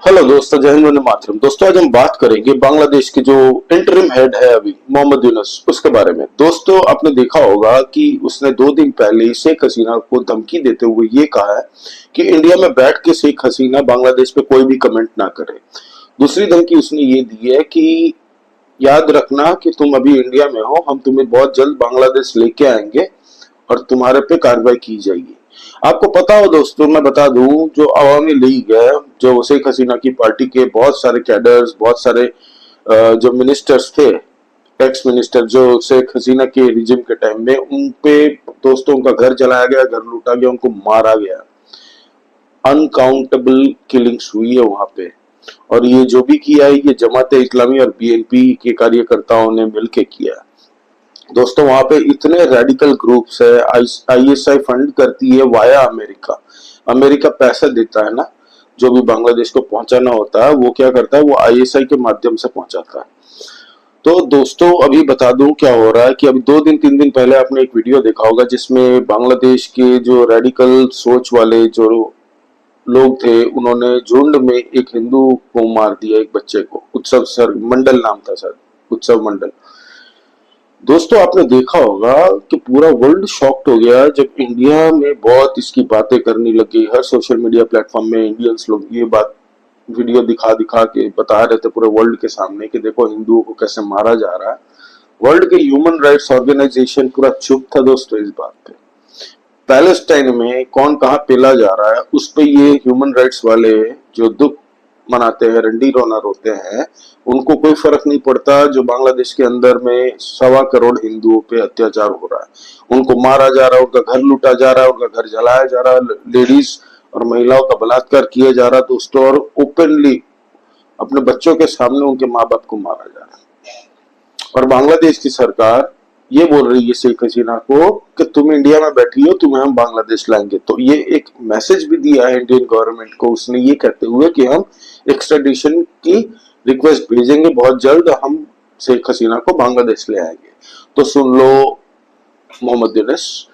Hello दोस्तों, जय हिंद वंदे मातरम। दोस्तों आज हम बात करेंगे बांग्लादेश के जो इंटरिम हेड है अभी मोहम्मद यूनुस उसके बारे में। दोस्तों आपने देखा होगा कि उसने 2 दिन पहले शेख हसीना को धमकी देते हुए ये कहा है कि इंडिया में बैठ के शेख हसीना बांग्लादेश पे कोई भी कमेंट ना करे। दूसरी धमकी उसने ये दी है कि याद रखना कि तुम अभी इंडिया में हो, हम तुम्हें बहुत जल्द बांग्लादेश लेके आएंगे और तुम्हारे पे कार्रवाई की जाएगी। आपको पता हो दोस्तों, मैं बता दूं, जो अवामी लीग है, जो शेख हसीना की पार्टी के बहुत सारे कैडर्स, बहुत सारे जो मिनिस्टर्स थे, एक्स मिनिस्टर जो शेख हसीना के रिजिम के टाइम में, उन पे दोस्तों उनका घर जलाया गया, घर लूटा गया, उनको मारा गया। अनकाउंटेबल किलिंग्स हुई है वहां पे। और ये जो भी किया है ये जमात इस्लामी और बीएनपी के कार्यकर्ताओं ने मिलकर किया है। दोस्तों वहां पे इतने रेडिकल ग्रुप्स है, आईएसआई फंड करती है वाया अमेरिका। अमेरिका पैसा देता है ना, जो भी बांग्लादेश को पहुंचाना होता है वो क्या करता है, वो आईएसआई के माध्यम से पहुंचाता है। तो दोस्तों अभी बता दूं क्या हो रहा है कि अभी 2 दिन 3 दिन पहले आपने एक वीडियो देखा होगा जिसमें बांग्लादेश के जो रेडिकल सोच वाले जो लोग थे उन्होंने झुंड में एक हिंदू को मार दिया, एक बच्चे को। उत्सव सर मंडल नाम था सर, उत्सव मंडल। दोस्तों आपने देखा होगा कि पूरा वर्ल्ड शॉक्ड हो गया जब इंडिया में बहुत इसकी बातें करने लगी। हर सोशल मीडिया प्लेटफॉर्म में इंडियंस लोग ये बात वीडियो दिखा दिखा के बता रहे थे पूरे वर्ल्ड के सामने कि देखो हिंदुओं को कैसे मारा जा रहा है। वर्ल्ड के ह्यूमन राइट्स ऑर्गेनाइजेशन पूरा चुप था दोस्तों इस बात पे। पैलेस्टाइन में कौन कहाँ पेला जा रहा है उस पे ये ह्यूमन राइट्स वाले जो दुख मनाते हैं, रंडी रोना रोते हैं, उनको कोई फर्क नहीं पड़ता जो बांग्लादेश के अंदर में 1.25 करोड़ हिंदुओं पे अत्याचार हो रहा है। उनको मारा जा रहा है, उनका घर लूटा जा रहा है, उनका घर जलाया जा रहा है, लेडीज और महिलाओं का बलात्कार किया जा रहा है दोस्तों, और ओपनली अपने बच्चों के सामने उनके माँ बाप को मारा जा रहा है। और बांग्लादेश की सरकार ये बोल रही है शेख हसीना को कि तुम इंडिया में बैठी हो, तुम्हें हम बांग्लादेश लाएंगे। तो ये एक मैसेज भी दिया है इंडियन गवर्नमेंट को उसने, ये कहते हुए कि हम एक्स्ट्राडिशन की रिक्वेस्ट भेजेंगे बहुत जल्द, हम शेख हसीना को बांग्लादेश ले आएंगे। तो सुन लो मोहम्मद यूनुस,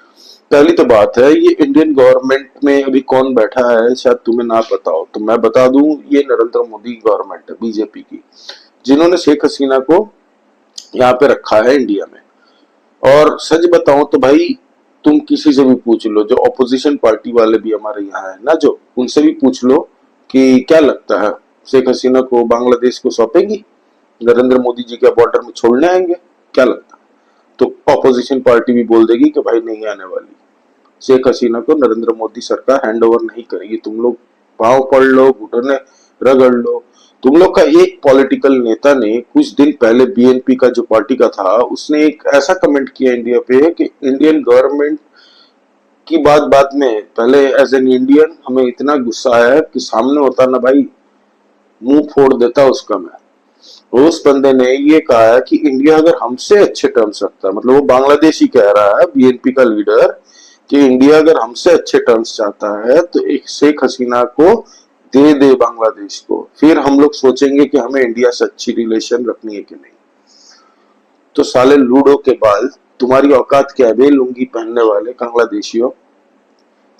पहली तो बात है ये इंडियन गवर्नमेंट में अभी कौन बैठा है शायद तुम्हें ना पता हो, तो मैं बता दूं ये नरेंद्र मोदी गवर्नमेंट है, बीजेपी की, जिन्होंने शेख हसीना को यहाँ पे रखा है इंडिया में। और सच बताऊं तो भाई तुम किसी से भी पूछ लो, जो ऑपोजिशन पार्टी वाले भी हमारे यहाँ है ना, जो उनसे भी पूछ लो कि क्या लगता है शेख हसीना को बांग्लादेश को सौंपेगी, नरेंद्र मोदी जी के बॉर्डर में छोड़ने आएंगे, क्या लगता है? तो ऑपोजिशन पार्टी भी बोल देगी कि भाई नहीं आने वाली, शेख हसीना को नरेंद्र मोदी सरकार हैंड ओवर नहीं करेगी। तुम लोग पाँव पड़ लो, घुटने रगड़ लो। तुम लोग का एक पॉलिटिकल नेता ने कुछ दिन पहले बीएनपी का जो पार्टी का था उसने एक ऐसा कमेंट किया इंडिया पे कि इंडियन गवर्नमेंट की बात बात में, पहले एज एन इंडियन हमें इतना गुस्सा है कि सामने होता ना भाई मुंह फोड़ देता उसका मैं। उस बंदे ने ये कहा है कि इंडिया अगर हमसे अच्छे टर्म्स रखता है, मतलब वो बांग्लादेशी कह रहा है बीएनपी का लीडर, कि इंडिया अगर हमसे अच्छे टर्म्स चाहता है तो एक शेख हसीना को दे दे बांग्लादेश को, फिर हम लोग सोचेंगे कि हमें इंडिया से अच्छी रिलेशन रखनी है कि नहीं। तो साले लूडो के बाल, तुम्हारी औकात क्या है बे लुंगी पहनने वाले बांग्लादेशियों?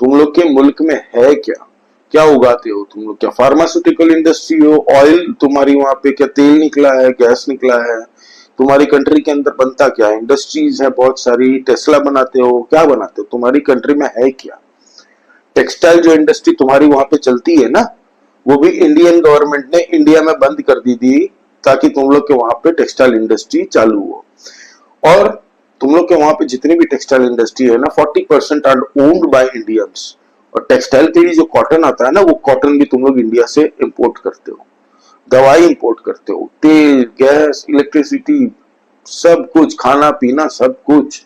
तुम लोग के मुल्क में है क्या? क्या उगाते हो तुम लोग? क्या फार्मास्यूटिकल इंडस्ट्री हो? ऑयल तुम्हारी वहां पे क्या तेल निकला है, गैस निकला है? तुम्हारी कंट्री के अंदर बनता क्या है? इंडस्ट्रीज है बहुत सारी, टेस्ला बनाते हो, क्या बनाते हो? तुम्हारी कंट्री में है क्या? टेक्सटाइल जो इंडस्ट्री तुम्हारी वहां पे चलती है ना, वो भी इंडियन गवर्नमेंट ने इंडिया में बंद कर दी थी ताकि तुम लोग के वहां पे टेक्सटाइल इंडस्ट्री चालू हो। और तुम लोग के वहां पे जितनी भी टेक्सटाइल इंडस्ट्री है ना, 40% आर ओन्ड बाय इंडियंस। और टेक्सटाइल के लिए जो कॉटन आता है ना, वो कॉटन भी तुम लोग इंडिया से इंपोर्ट करते हो, दवाई इंपोर्ट करते हो, तेल, गैस, इलेक्ट्रिसिटी, सब कुछ, खाना पीना सब कुछ,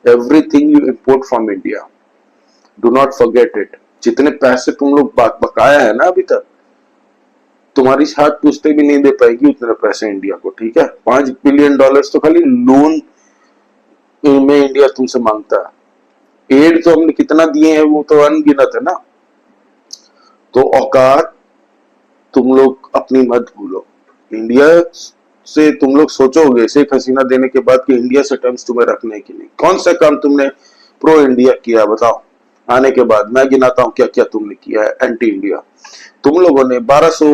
everything you import from India. Do not forget it. जितने पैसे तुम लोग बकाया है ना अभी तक, तुम्हारी हाथ पूछते भी नहीं दे पाएगी उतने पैसे इंडिया को, ठीक है? $5 बिलियन तो खाली लोन में इंडिया तुमसे मांगता है। एड तो हमने कितना दिए हैं वो तो अनगिनत है ना। तो औकात तुम लोग अपनी मत भूलो। इंडिया से तुम लोग सोचोगे शेख हसीना देने के बाद कि इंडिया से टर्म्स तुम्हें रखने के लिए, कौन सा काम तुमने प्रो इंडिया किया बताओ? आने के बाद मैं गिनाता हूं क्या क्या तुमने किया है एंटी इंडिया। तुम लोगों ने 1200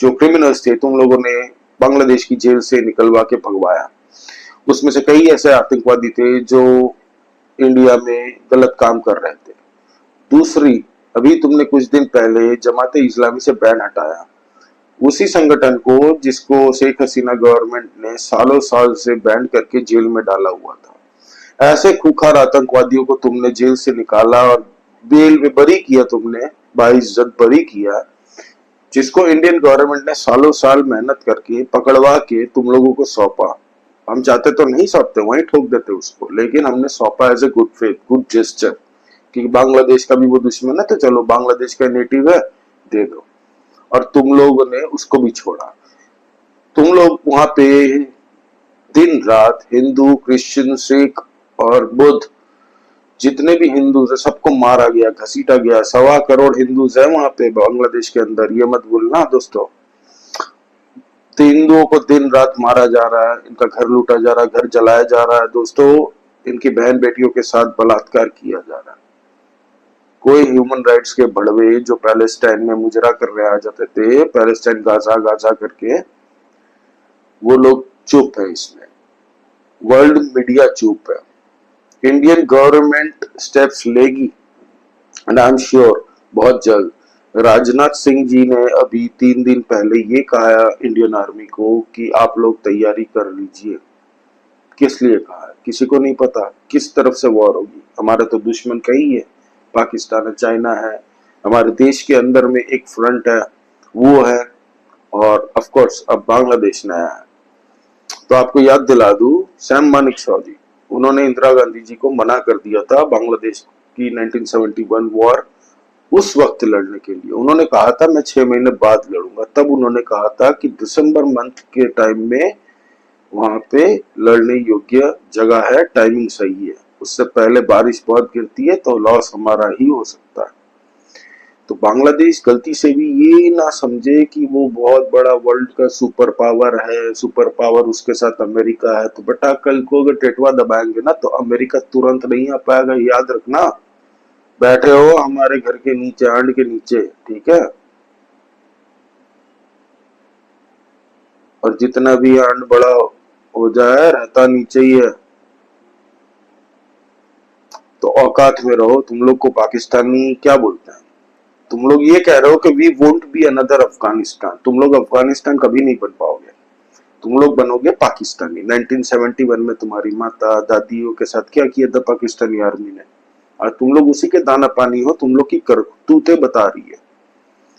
जो क्रिमिनल्स थे तुम लोगों ने बांग्लादेश की जेल से निकलवा के भगवाया। उसमें से कई ऐसे आतंकवादी थे जो इंडिया में गलत काम कर रहे थे। दूसरी, अभी तुमने कुछ दिन पहले जमाते इस्लामी से बैन हटाया, उसी संगठन को जिसको शेख हसीना गवर्नमेंट ने सालों साल से बैन करके जेल में डाला हुआ था। ऐसे खूंखार आतंकवादियों को तुमने जेल से निकाला और बेल में बरी किया, तुमने बाइज्जत बरी किया, जिसको इंडियन गवर्नमेंट ने सालों साल मेहनत करके पकड़वा के तुम लोगों को सौंपा। हम चाहते तो नहीं सौंपते, वहीं ठोक देते उसको, लेकिन हमने सौंपा as a good faith, good gesture, कि बांग्लादेश का भी वो दुश्मन है तो चलो बांग्लादेश का नेटिव है दे दो, और तुम लोगों ने उसको भी छोड़ा। तुम लोग वहां पे दिन रात हिंदू, क्रिश्चियन, सिख और बुद्ध, जितने भी हिंदू है सबको मारा गया, घसीटा गया। 1.25 करोड़ हिंदू है वहां पे बांग्लादेश के अंदर, ये मत भूलना दोस्तों। तो हिंदुओं को दिन रात मारा जा रहा है, इनका घर लूटा जा रहा है, घर जलाया जा रहा है दोस्तों, इनकी बहन बेटियों के साथ बलात्कार किया जा रहा है। कोई ह्यूमन राइट्स के बढ़वे जो पैलेस्टाइन में मुजरा करने आ जाते थे, पैलेस्टाइन गाजा गाजा करके, वो लोग चुप है इसमें, वर्ल्ड मीडिया चुप है। इंडियन गवर्नमेंट स्टेप्स लेगी एंड आई एम श्योर बहुत जल्द। राजनाथ सिंह जी ने अभी 3 दिन पहले ये कहा इंडियन आर्मी को कि आप लोग तैयारी कर लीजिए। किस लिए कहा है किसी को नहीं पता, किस तरफ से वॉर होगी। हमारा तो दुश्मन कई है, पाकिस्तान है, चाइना है, हमारे देश के अंदर में एक फ्रंट है वो है, और ऑफ कोर्स अब बांग्लादेश नया है। तो आपको याद दिला दूं, सैम मानेकशॉ जी, उन्होंने इंदिरा गांधी जी को मना कर दिया था बांग्लादेश की 1971 वॉर उस वक्त लड़ने के लिए। उन्होंने कहा था मैं 6 महीने बाद लड़ूंगा, तब उन्होंने कहा था कि दिसंबर मंथ के टाइम में वहां पे लड़ने योग्य जगह है, टाइमिंग सही है, उससे पहले बारिश बहुत गिरती है तो लॉस हमारा ही हो सकता है। तो बांग्लादेश गलती से भी ये ना समझे कि वो बहुत बड़ा वर्ल्ड का सुपर पावर है, सुपर पावर उसके साथ अमेरिका है, तो बेटा कल को अगर टेटवा दबाएंगे ना तो अमेरिका तुरंत नहीं आ पाएगा, याद रखना। बैठे हो हमारे घर के नीचे, आंड के नीचे, ठीक है। और जितना भी आंड बड़ा हो जाए रहता नीचे ही है, तो औकात में रहो। तुम लोग को पाकिस्तानी क्या बोलते हैं, तुम लोग ये कह रहे हो कि we won't be another Afghanistan. तुम लोग अफगानिस्तान कभी नहीं बन पाओगे, तुम लोग बनोगे पाकिस्तानी। 1971 में तुम्हारी माता दादियों के साथ क्या किया था पाकिस्तानी आर्मी ने, और तुम लोग उसी के दाना पानी हो, तुम लोग की करतूतें बता रही है।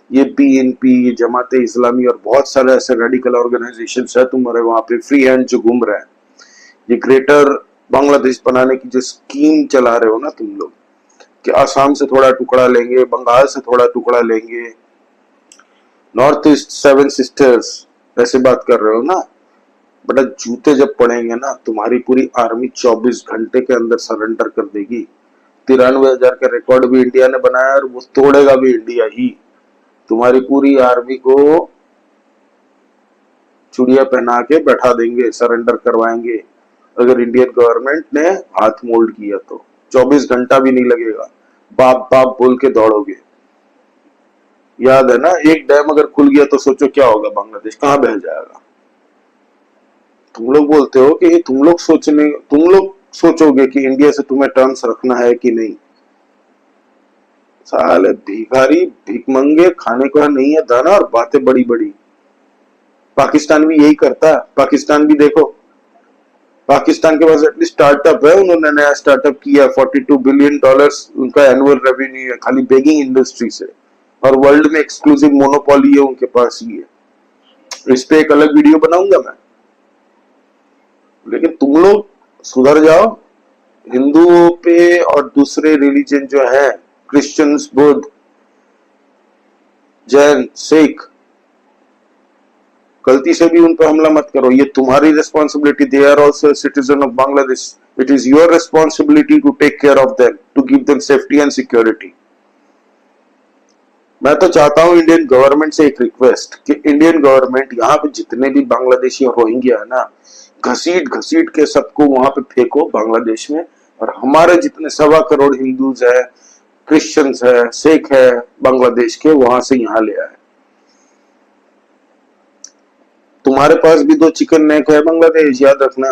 ये बीएनपी, ये जमाते इस्लामी और बहुत सारे ऐसे रेडिकल ऑर्गेनाइजेशन है तुम्हारे वहां पे फ्री हैंड जो घूम रहे हैं। ये ग्रेटर बांग्लादेश बनाने की जो स्कीम चला रहे हो ना तुम लोग, कि आसाम से थोड़ा टुकड़ा लेंगे, बंगाल से थोड़ा टुकड़ा लेंगे, नॉर्थ ईस्ट 7 सिस्टर्स, ऐसे बात कर रहे हो ना। बड़ा जूते जब पड़ेंगे ना, तुम्हारी पूरी आर्मी 24 घंटे के अंदर सरेंडर कर देगी। 93,000 का रिकॉर्ड भी इंडिया ने बनाया और वो तोड़ेगा भी इंडिया ही। तुम्हारी पूरी आर्मी को चुड़िया पहना के बैठा देंगे, सरेंडर करवाएंगे अगर इंडियन गवर्नमेंट ने हाथ मोल्ड किया तो। 24 घंटा भी नहीं लगेगा, बाप बाप बोल के दौड़ोगे। याद है ना, एक डैम अगर खुल गया तो सोचो क्या होगा, बांग्लादेश कहां बह जाएगा। तुम लोग बोलते हो कि तुम लोग सोचोगे कि इंडिया से तुम्हें टर्म्स रखना है कि नहीं। साले भिखारी भिकमंगे, खाने को नहीं है दाना और बातें बड़ी बड़ी। पाकिस्तान भी यही करता है। पाकिस्तान भी देखो, पाकिस्तान के पास एटलीस्ट स्टार्टअप है, उन्होंने नया स्टार्टअप किया, $42 बिलियन उनका एनुअल रेवेन्यू है खाली बेगिंग इंडस्ट्री से, और वर्ल्ड में एक्सक्लूसिव मोनोपोली है उनके पास ही है। इस पे एक अलग वीडियो बनाऊंगा मैं। लेकिन तुम लोग सुधर जाओ, हिंदुओं पे और दूसरे रिलीजन जो है, क्रिश्चियंस, बुद्ध, जैन, सिख, गलती से भी उन पर हमला मत करो। ये तुम्हारी responsibility, they are also citizen of Bangladesh, it is your responsibility to take care of them, to give them safety and security. मैं तो चाहता हूं इंडियन गवर्नमेंट से एक रिक्वेस्ट कि इंडियन गवर्नमेंट यहाँ पे जितने भी बांग्लादेशी रोहिंग्या है ना, घसीट घसीट के सबको वहां पे फेंको बांग्लादेश में, और हमारे जितने 1.25 करोड़ हिंदूज है, क्रिश्चियंस है, सिख है बांग्लादेश के, वहां से यहाँ ले आए। तुम्हारे पास भी 2 चिकन नेक है बांग्लादेश, याद रखना।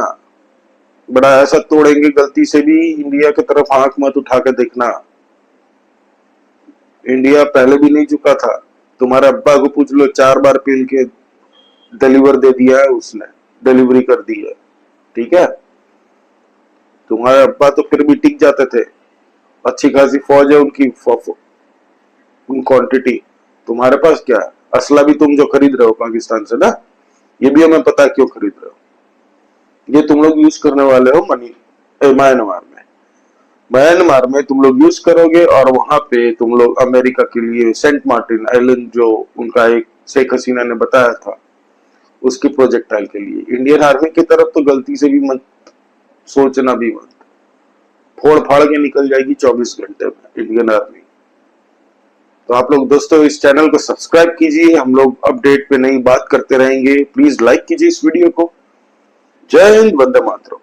बड़ा ऐसा तोड़ेंगे गलती से भी इंडिया की तरफ आंख मत उठा के देखना। इंडिया पहले भी नहीं झुका था। तुम्हारे अब्बा को पूछ लो, 4 बार पील के डिलीवर दे दिया है उसने, डिलीवरी कर दी है। ठीक है, तुम्हारे अब्बा तो फिर भी टिक जाते थे, अच्छी खासी फौज है उनकी, क्वांटिटी। तुम्हारे पास क्या है? असला भी तुम जो खरीद रहे हो पाकिस्तान से ना, ये भी हमें पता है क्यों खरीद रहे हो। ये तुम लोग यूज करने वाले हो म्यांमार में। म्यांमार में तुम लोग यूज करोगे और वहां पे तुम लोग अमेरिका के लिए सेंट मार्टिन आइलैंड, जो उनका एक शेख हसीना ने बताया था, उसकी प्रोजेक्टाइल के लिए इंडियन आर्मी की तरफ तो गलती से भी मत सोचना भी मत। फोड़ फाड़ के निकल जाएगी 24 घंटे में इंडियन आर्मी। तो आप लोग दोस्तों इस चैनल को सब्सक्राइब कीजिए, हम लोग अपडेट पे नई बात करते रहेंगे। प्लीज लाइक कीजिए इस वीडियो को। जय हिंद, वंदे मातरम।